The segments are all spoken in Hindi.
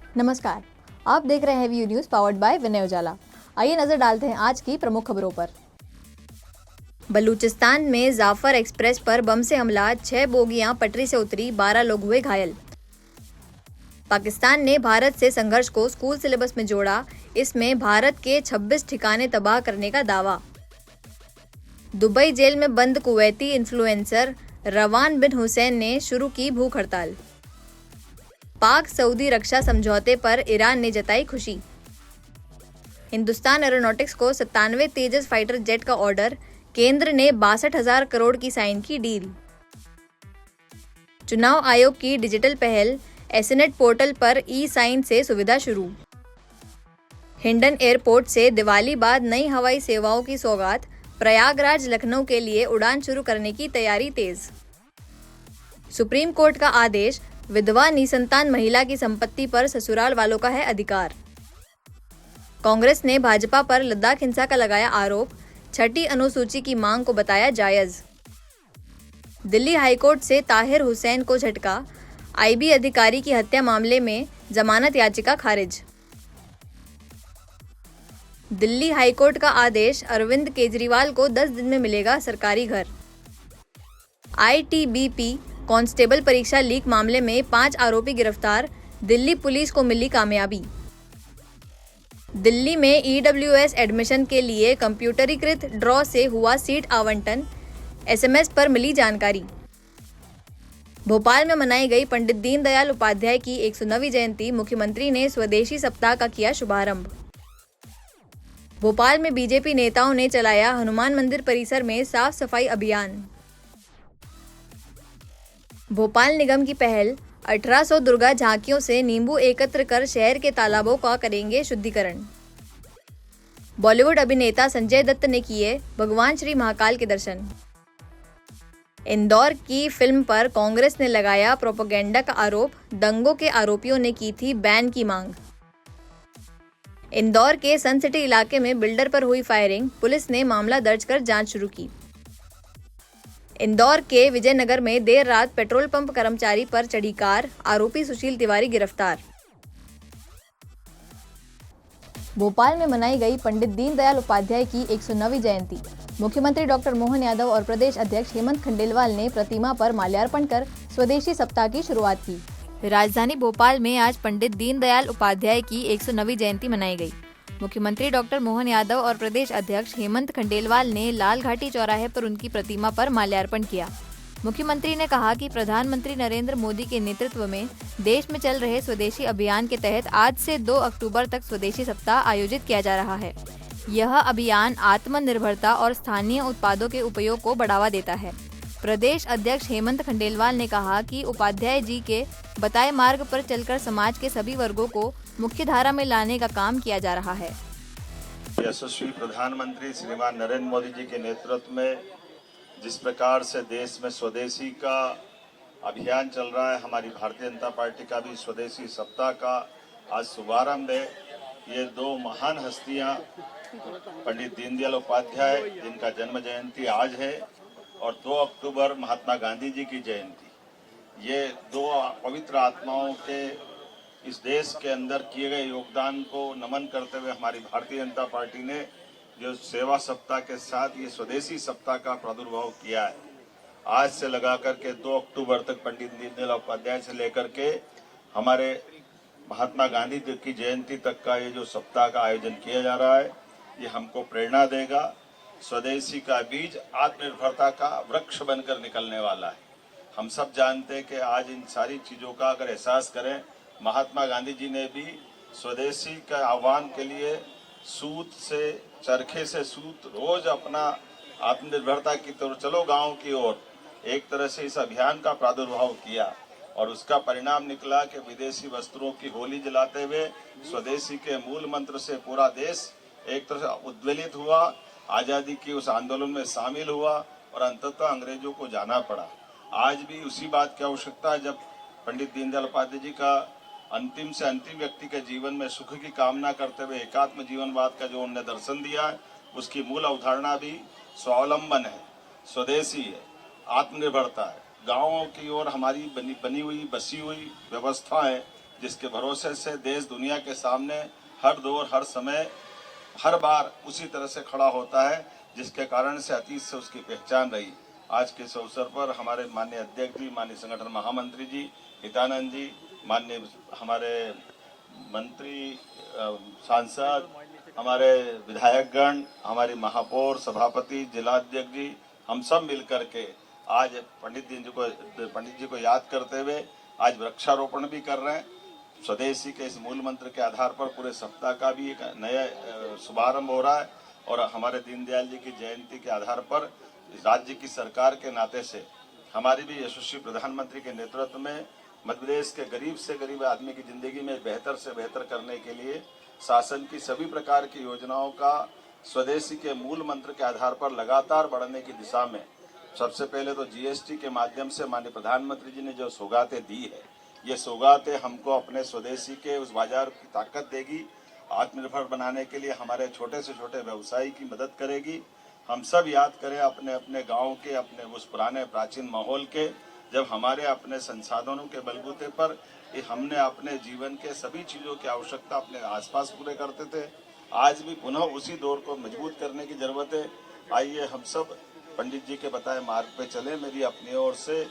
नमस्कार, आप देख रहे हैं व्यू न्यूज पावर्ड बाय विनय उजाला। आइए नजर डालते हैं आज की प्रमुख खबरों पर। बलूचिस्तान में जाफर एक्सप्रेस पर बम से हमला, 6 बोगियां पटरी से उतरी, 12 लोग हुए घायल। पाकिस्तान ने भारत से संघर्ष को स्कूल सिलेबस में जोड़ा, इसमें भारत के 26 ठिकाने तबाह करने का दावा। दुबई जेल में बंद कुवैती इन्फ्लुएंसर रवान बिन हुसैन ने शुरू की भूख हड़ताल। पाक सऊदी रक्षा समझौते पर ईरान ने जताई खुशी। हिंदुस्तान एरोनॉटिक्स को 97 तेजस फाइटर जेट का ऑर्डर, केंद्र ने 62,000 करोड़ की साइन की डील। चुनाव आयोग की डिजिटल पहल, एसनेट पोर्टल पर ई साइन से सुविधा शुरू। हिंडन एयरपोर्ट से दिवाली बाद नई हवाई सेवाओं की सौगात, प्रयागराज लखनऊ के लिए उड़ान शुरू करने की तैयारी तेज। सुप्रीम कोर्ट का आदेश, विधवा निसंतान महिला की संपत्ति पर ससुराल वालों का है अधिकार। कांग्रेस ने भाजपा पर लद्दाख हिंसा का लगाया आरोप, 6ठी अनुसूची की मांग को बताया जायज। दिल्ली हाईकोर्ट से ताहिर हुसैन को झटका, आईबी अधिकारी की हत्या मामले में जमानत याचिका खारिज। दिल्ली हाईकोर्ट का आदेश, अरविंद केजरीवाल को 10 दिन में मिलेगा सरकारी घर। आईटीबीपी कांस्टेबल परीक्षा लीक मामले में 5 आरोपी गिरफ्तार, दिल्ली पुलिस को मिली कामयाबी। दिल्ली में ईडब्ल्यूएस एडमिशन के लिए कंप्यूटरीकृत ड्रॉ से हुआ सीट आवंटन, एसएमएस पर मिली जानकारी। भोपाल में मनाई गई पंडित दीनदयाल उपाध्याय की 109वीं जयंती, मुख्यमंत्री ने स्वदेशी सप्ताह का किया शुभारंभ। भोपाल में बीजेपी नेताओं ने चलाया हनुमान मंदिर परिसर में साफ सफाई अभियान। भोपाल निगम की पहल, 1800 दुर्गा झांकियों से नींबू एकत्र कर शहर के तालाबों का करेंगे शुद्धिकरण। बॉलीवुड अभिनेता संजय दत्त ने किए भगवान श्री महाकाल के दर्शन। इंदौर की फिल्म पर कांग्रेस ने लगाया प्रोपेगेंडा का आरोप, दंगों के आरोपियों ने की थी बैन की मांग। इंदौर के सन सिटी इलाके में बिल्डर पर हुई फायरिंग, पुलिस ने मामला दर्ज कर जांच शुरू की। इंदौर के विजयनगर में देर रात पेट्रोल पंप कर्मचारी पर चढ़ी कार, आरोपी सुशील तिवारी गिरफ्तार। भोपाल में मनाई गई पंडित दीनदयाल उपाध्याय की 109वीं जयंती, मुख्यमंत्री डॉक्टर मोहन यादव और प्रदेश अध्यक्ष हेमंत खंडेलवाल ने प्रतिमा पर माल्यार्पण कर स्वदेशी सप्ताह की शुरुआत की। राजधानी भोपाल में आज पंडित दीनदयाल उपाध्याय की 109वीं जयंती मनाई गई। मुख्यमंत्री डॉक्टर मोहन यादव और प्रदेश अध्यक्ष हेमंत खंडेलवाल ने लाल घाटी चौराहे पर उनकी प्रतिमा पर माल्यार्पण किया। मुख्यमंत्री ने कहा कि प्रधानमंत्री नरेंद्र मोदी के नेतृत्व में देश में चल रहे स्वदेशी अभियान के तहत आज से 2 अक्टूबर तक स्वदेशी सप्ताह आयोजित किया जा रहा है। यह अभियान आत्मनिर्भरता और स्थानीय उत्पादों के उपयोग को बढ़ावा देता है। प्रदेश अध्यक्ष हेमंत खंडेलवाल ने कहा कि उपाध्याय जी के बताए मार्ग पर चलकर समाज के सभी वर्गों को मुख्य धारा में लाने का काम किया जा रहा है। यशस्वी प्रधानमंत्री श्रीमान नरेंद्र मोदी जी के नेतृत्व में जिस प्रकार से देश में स्वदेशी का अभियान चल रहा है, हमारी भारतीय जनता पार्टी का भी स्वदेशी सप्ताह का आज शुभारंभ है। ये 2 महान हस्तियां, पंडित दीनदयाल उपाध्याय जिनका जन्म जयंती आज है, और 2 अक्टूबर महात्मा गांधी जी की जयंती। ये 2 पवित्र आत्माओं के इस देश के अंदर किए गए योगदान को नमन करते हुए हमारी भारतीय जनता पार्टी ने जो सेवा सप्ताह के साथ ये स्वदेशी सप्ताह का प्रादुर्भाव किया है। आज से लगा करके 2 अक्टूबर तक पंडित दीनदयाल उपाध्याय से लेकर के हमारे महात्मा गांधी जी की जयंती तक का ये जो सप्ताह का आयोजन किया जा रहा है, ये हमको प्रेरणा देगा। स्वदेशी का बीज आत्मनिर्भरता का वृक्ष बनकर निकलने वाला है। हम सब जानते हैं कि आज इन सारी चीज़ों का अगर एहसास करें, महात्मा गांधी जी ने भी स्वदेशी का आह्वान के लिए सूत से, चरखे से सूत, रोज अपना आत्मनिर्भरता की तरफ चलो गांव की ओर, एक तरह से इस अभियान का प्रादुर्भाव किया, और उसका परिणाम निकला कि विदेशी वस्त्रों की होली जलाते हुए स्वदेशी के मूल मंत्र से पूरा देश एक तरह से उद्वेलित हुआ, आज़ादी की उस आंदोलन में शामिल हुआ और अंततः अंग्रेजों को जाना पड़ा। आज भी उसी बात की आवश्यकता है। जब पंडित दीनदयाल उपाध्याय जी का अंतिम से अंतिम व्यक्ति के जीवन में सुख की कामना करते हुए एकात्म जीवनवाद का जो उन्होंने दर्शन दिया है, उसकी मूल अवधारणा भी स्वावलंबन है, स्वदेशी है, आत्मनिर्भरता है। गाँवों की ओर हमारी बनी हुई बसी हुई व्यवस्थाएं जिसके भरोसे से देश दुनिया के सामने हर दौर हर समय हर बार उसी तरह से खड़ा होता है, जिसके कारण से अतीत से उसकी पहचान रही। आज के इस अवसर पर हमारे माननीय अध्यक्ष जी, माननीय संगठन महामंत्री जी हितानंद जी, माननीय हमारे मंत्री, सांसद, हमारे विधायकगण, हमारी महापौर, सभापति, जिलाध्यक्ष जी, हम सब मिलकर के आज पंडित जी को याद करते हुए आज वृक्षारोपण भी कर रहे हैं। स्वदेशी के इस मूल मंत्र के आधार पर पूरे सप्ताह का भी एक नया शुभारंभ हो रहा है और हमारे दीनदयाल जी की जयंती के आधार पर राज्य की सरकार के नाते से हमारी भी यशस्वी प्रधानमंत्री के नेतृत्व में मध्य प्रदेश के गरीब से गरीब आदमी की जिंदगी में बेहतर से बेहतर करने के लिए शासन की सभी प्रकार की योजनाओं का स्वदेशी के मूल मंत्र के आधार पर लगातार बढ़ने की दिशा में सबसे पहले तो जीएसटी के माध्यम से माननीय प्रधानमंत्री जी ने जो सौगातें दी है, ये सौगातें हमको अपने स्वदेशी के उस बाजार की ताकत देगी, आत्मनिर्भर बनाने के लिए हमारे छोटे से छोटे व्यवसायी की मदद करेगी। हम सब याद करें अपने अपने गांव के, अपने उस पुराने प्राचीन माहौल के, जब हमारे अपने संसाधनों के बलबूते पर हमने अपने जीवन के सभी चीज़ों की आवश्यकता अपने आसपास पूरे करते थे। आज भी पुनः उसी दौर को मजबूत करने की ज़रूरत है। आइए हम सब पंडित जी के बताए मार्ग पे चले। मेरी अपनी ओर से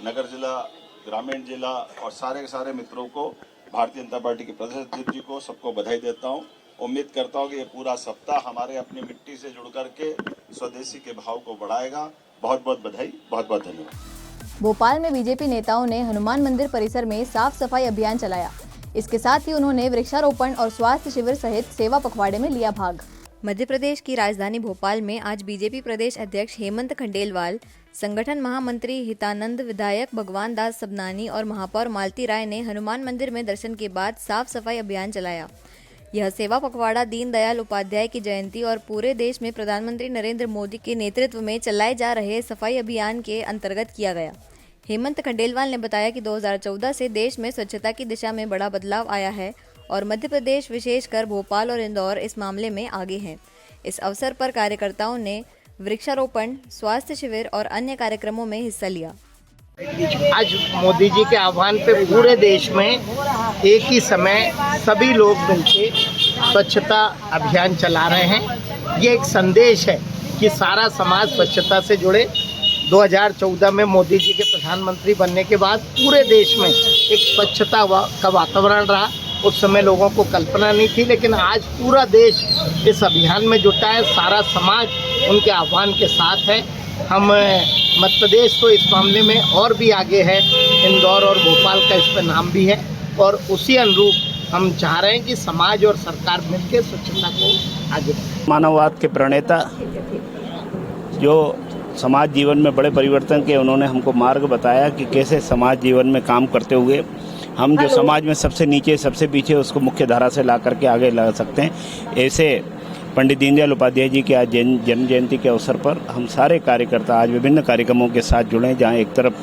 नगर जिला, ग्रामीण जिला और सारे के सारे मित्रों को, भारतीय जनता पार्टी के प्रदेश अध्यक्ष जी को, सबको बधाई देता हूँ। उम्मीद करता हूँ कि ये पूरा सप्ताह हमारे अपनी मिट्टी से जुड़ करके स्वदेशी के भाव को बढ़ाएगा। बहुत बहुत बधाई, बहुत बहुत धन्यवाद। भोपाल में बीजेपी नेताओं ने हनुमान मंदिर परिसर में साफ सफाई अभियान चलाया। इसके साथ ही उन्होंने वृक्षारोपण और स्वास्थ्य शिविर सहित सेवा पखवाड़े में लिया भाग। मध्य प्रदेश की राजधानी भोपाल में आज बीजेपी प्रदेश अध्यक्ष हेमंत खंडेलवाल, संगठन महामंत्री हितानंद, विधायक भगवान दास सबनानी और महापौर मालती राय ने हनुमान मंदिर में दर्शन के बाद साफ सफाई अभियान चलाया। यह सेवा पखवाड़ा दीनदयाल उपाध्याय की जयंती और पूरे देश में प्रधानमंत्री नरेंद्र मोदी के नेतृत्व में चलाए जा रहे सफाई अभियान के अंतर्गत किया गया। हेमंत खंडेलवाल ने बताया कि 2014 से देश में स्वच्छता की दिशा में बड़ा बदलाव आया है और मध्य प्रदेश, विशेषकर भोपाल और इंदौर, इस मामले में आगे हैं। इस अवसर पर कार्यकर्ताओं ने वृक्षारोपण, स्वास्थ्य शिविर और अन्य कार्यक्रमों में हिस्सा लिया। आज मोदी जी के आह्वान पे पूरे देश में एक ही समय सभी लोग मिलकर स्वच्छता अभियान चला रहे हैं। ये एक संदेश है कि सारा समाज स्वच्छता से जुड़े। 2014 में मोदी जी के प्रधानमंत्री बनने के बाद पूरे देश में एक स्वच्छता का वातावरण रहा। उस समय लोगों को कल्पना नहीं थी, लेकिन आज पूरा देश इस अभियान में जुटा है। सारा समाज उनके आह्वान के साथ है। हम मध्य प्रदेश तो इस मामले में और भी आगे है, इंदौर और भोपाल का इस पर नाम भी है और उसी अनुरूप हम चाह रहे हैं कि समाज और सरकार मिलकर स्वच्छता को आगे बढ़ाए। मानववाद के प्रणेता जो समाज जीवन में बड़े परिवर्तन के, उन्होंने हमको मार्ग बताया कि कैसे समाज जीवन में काम करते हुए हम जो समाज में सबसे नीचे, सबसे पीछे, उसको मुख्य धारा से ला करके आगे ला सकते हैं। ऐसे पंडित दीनदयाल उपाध्याय जी के आज जन्म जयंती के अवसर पर हम सारे कार्यकर्ता आज विभिन्न कार्यक्रमों के साथ जुड़े, जहां एक तरफ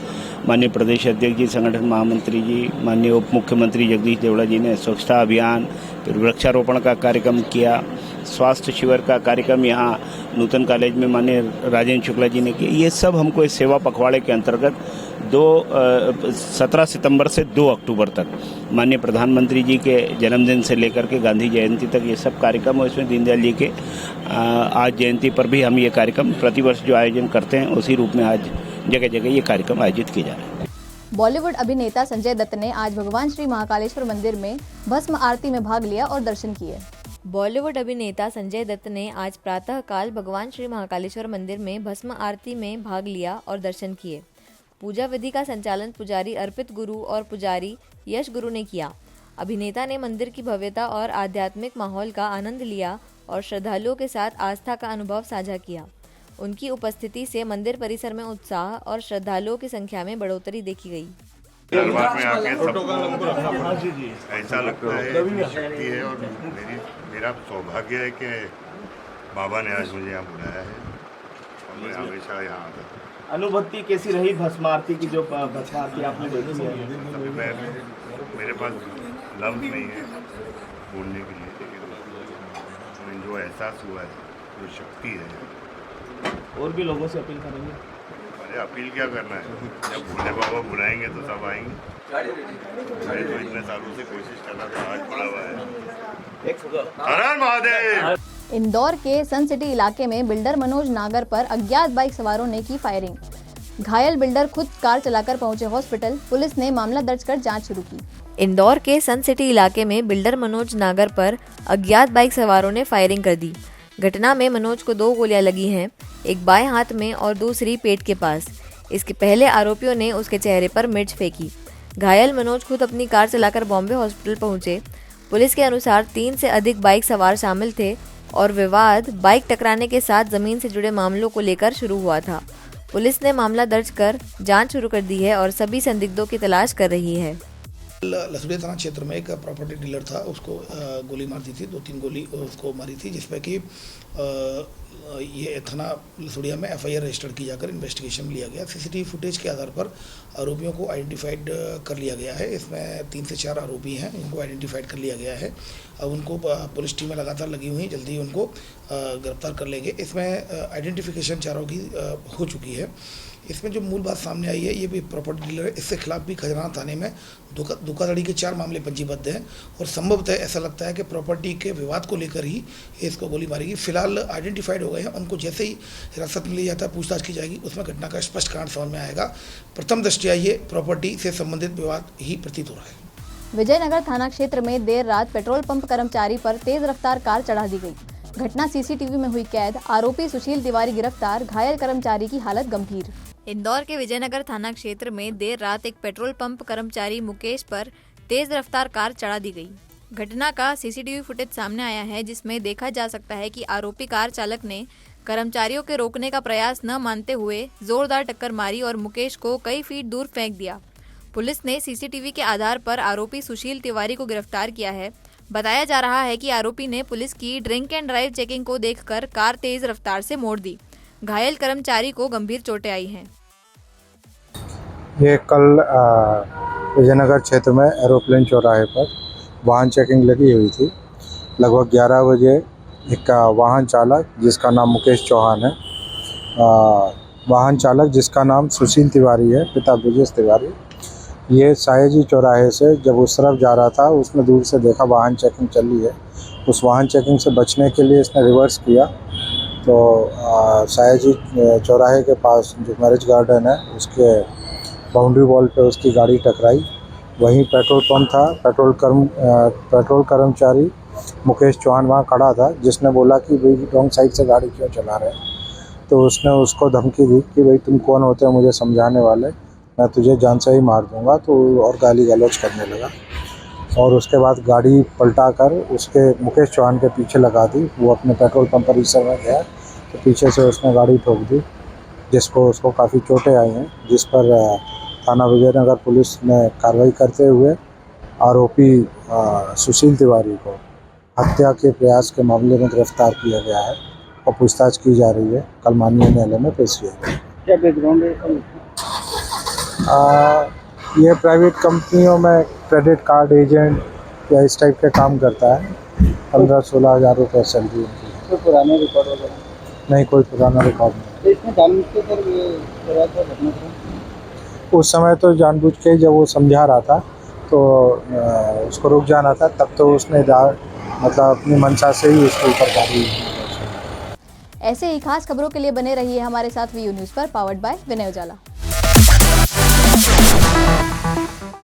माननीय प्रदेश अध्यक्ष जी, संगठन महामंत्री जी, माननीय उप मुख्यमंत्री जगदीश देवड़ा जी ने स्वच्छता अभियान, फिर वृक्षारोपण का कार्यक्रम किया, स्वास्थ्य शिविर का कार्यक्रम यहाँ नूतन कॉलेज में माननीय राजेंद्र शुक्ला जी ने किया। ये सब हमको इस सेवा पखवाड़े के अंतर्गत 17 सितंबर से 2 अक्टूबर तक माननीय प्रधानमंत्री जी के जन्मदिन से लेकर के गांधी जयंती तक ये सब कार्यक्रम, और इसमें दीनदयाल जी के आज जयंती पर भी हम ये कार्यक्रम प्रतिवर्ष जो आयोजन करते हैं, उसी रूप में आज जगह जगह ये कार्यक्रम आयोजित किए जा रहे हैं। बॉलीवुड अभिनेता संजय दत्त ने आज भगवान श्री महाकालेश्वर मंदिर में भस्म आरती में भाग लिया और दर्शन किए। बॉलीवुड अभिनेता संजय दत्त ने आज प्रातःकाल भगवान श्री महाकालेश्वर मंदिर में भस्म आरती में भाग लिया और दर्शन किए। पूजा विधि का संचालन पुजारी अर्पित गुरु और पुजारी यश गुरु ने किया। अभिनेता ने मंदिर की भव्यता और आध्यात्मिक माहौल का आनंद लिया और श्रद्धालुओं के साथ आस्था का अनुभव साझा किया। उनकी उपस्थिति से मंदिर परिसर में उत्साह और श्रद्धालुओं की संख्या में बढ़ोतरी देखी गई। दरबार में आके सबको ऐसा लगता है इतनी शक्ति है और मेरा सौभाग्य है कि बाबा ने आज मुझे यहाँ बुलाया है और मैं हमेशा यहाँ आता हूँ। अनुभूति कैसी रही भस्म आरती की, जो भस्म आरती आपने देखी है? मेरे पास लफ्ज़ नहीं है बोलने के लिए, लेकिन जो एहसास हुआ है, जो शक्ति है, और भी लोगों से अपील करेंगे। और अरे अपील क्या करना है, जब भोले बाबा बुलाएंगे तो सब आएंगे। मैं तो इतने सालों से कोशिश कर रहा था, आज बुलावा है। हर हर महादेव। इंदौर के सन सिटी इलाके में बिल्डर मनोज नागर पर अज्ञात बाइक सवारों ने की फायरिंग। घायल बिल्डर खुद कार चलाकर पहुंचे हॉस्पिटल। पुलिस ने मामला दर्ज कर जांच शुरू की। इंदौर के सन सिटी इलाके में बिल्डर मनोज नागर पर अज्ञात बाइक सवारों ने फायरिंग कर दी। घटना में मनोज को 2 गोलियां लगी हैं, एक बाएं हाथ में और दूसरी पेट के पास। इसके पहले आरोपियों ने उसके चेहरे पर मिर्च फेंकी। घायल मनोज खुद अपनी कार चलाकर बॉम्बे हॉस्पिटल पहुंचे। पुलिस के अनुसार 3 से अधिक बाइक सवार शामिल थे और विवाद बाइक टकराने के साथ जमीन से जुड़े मामलों को लेकर शुरू हुआ था। पुलिस ने मामला दर्ज कर जांच शुरू कर दी है और सभी संदिग्धों की तलाश कर रही है। लसुड़िया थाना क्षेत्र में एक प्रॉपर्टी डीलर था, उसको गोली मार दी थी, 2-3 गोली उसको मारी थी, जिसमें कि ये थाना लसुड़िया में एफआईआर रजिस्टर की जाकर इन्वेस्टिगेशन लिया गया। सीसीटीवी फुटेज के आधार पर आरोपियों को आइडेंटिफाइड कर लिया गया है। इसमें 3 से 4 आरोपी हैं, उनको आइडेंटिफाइड कर लिया गया है। अब उनको पुलिस टीमें लगातार लगी हुई, जल्दी उनको गिरफ्तार कर लेंगे। इसमें आइडेंटिफिकेशन चारों की हो चुकी है। इसमें जो मूल बात सामने आई है, ये भी प्रॉपर्टी डीलर है, इसके खिलाफ भी खजराना थाने में धोखाधड़ी के 4 मामले पंजीबद्ध हैं और संभवतः ऐसा लगता है कि प्रॉपर्टी के विवाद को लेकर ही इसको गोली मारेगी। फिलहाल आइडेंटिफाइड हो गए हैं, उनको जैसे ही हिरासत में लिया जाता है, पूछताछ की जाएगी, उसमें घटना का स्पष्ट कारण समझ में आएगा। प्रथम दृष्टया ये प्रॉपर्टी से संबंधित विवाद ही प्रतीत हो रहा है। विजयनगर थाना क्षेत्र में देर रात पेट्रोल पंप कर्मचारी पर तेज रफ्तार कार चढ़ा दी गई। घटना सीसीटीवी में हुई कैद। आरोपी सुशील तिवारी गिरफ्तार। घायल कर्मचारी की हालत गंभीर। इंदौर के विजयनगर थाना क्षेत्र में देर रात एक पेट्रोल पंप कर्मचारी मुकेश पर तेज रफ्तार कार चढ़ा दी गई। घटना का सीसीटीवी फुटेज सामने आया है, जिसमें देखा जा सकता है कि आरोपी कार चालक ने कर्मचारियों के रोकने का प्रयास न मानते हुए जोरदार टक्कर मारी और मुकेश को कई फीट दूर फेंक दिया। पुलिस ने सीसीटीवी के आधार पर आरोपी सुशील तिवारी को गिरफ्तार किया है। बताया जा रहा है कि आरोपी ने पुलिस की ड्रिंक एंड ड्राइव चेकिंग को देखकर कार तेज रफ्तार से मोड़ दी। घायल कर्मचारी को गंभीर चोटें आई हैं। ये कल विजयनगर क्षेत्र में एरोप्लेन चौराहे पर वाहन चेकिंग लगी हुई थी। लगभग 11 बजे एक वाहन चालक जिसका नाम मुकेश चौहान है, वाहन चालक जिसका नाम सुशील तिवारी है, पिता ब्रजेश तिवारी, ये सायाजी चौराहे से जब उस तरफ जा रहा था, उसने दूर से देखा वाहन चेकिंग चल रही है। उस वाहन चेकिंग से बचने के लिए इसने रिवर्स किया तो सायाजी चौराहे के पास जो मैरिज गार्डन है उसके बाउंड्री वॉल पे उसकी गाड़ी टकराई। वहीं पेट्रोल पंप था, पेट्रोल कर्मचारी मुकेश चौहान वहाँ खड़ा था, जिसने बोला कि भाई रॉन्ग साइड से गाड़ी क्यों चला रहे हैं। तो उसने उसको धमकी दी कि भाई तुम कौन होते हो मुझे समझाने वाले, मैं तुझे जान से ही मार दूंगा। तो और गाली गलौज करने लगा और उसके बाद गाड़ी पलटाकर उसके मुकेश चौहान के पीछे लगा दी। वो अपने पेट्रोल पंप परिसर में गया तो पीछे से उसने गाड़ी ठोक दी, जिसको उसको काफ़ी चोटें आई हैं, जिस पर थाना विजयनगर पुलिस ने कार्रवाई करते हुए आरोपी सुशील तिवारी को हत्या के प्रयास के मामले में गिरफ्तार किया गया है और पूछताछ की जा रही है। कल माननीय न्यायालय में पेश किया गया। क्या बैकग्राउंड है? ये प्राइवेट कंपनियों में क्रेडिट कार्ड एजेंट या इस टाइप के काम करता है। 15-16 हज़ार रुपये सैलरी होती है। कोई पुराने रिकॉर्ड वगैरह नहीं, कोई पुराना रिकॉर्ड नहीं। तो इसमें जानबूझ के सर ये करा था घटना था? उस समय तो जानबूझ के जब वो समझा रहा था तो उसको रुक जाना था, तब तो उसने मतलब अपनी मंशा से ही उसके ऊपर गाड़ी। ऐसे ही खास खबरों के लिए बने रहिए हमारे साथ वीयू न्यूज़ पर, पावर्ड बाय विनय उजाला।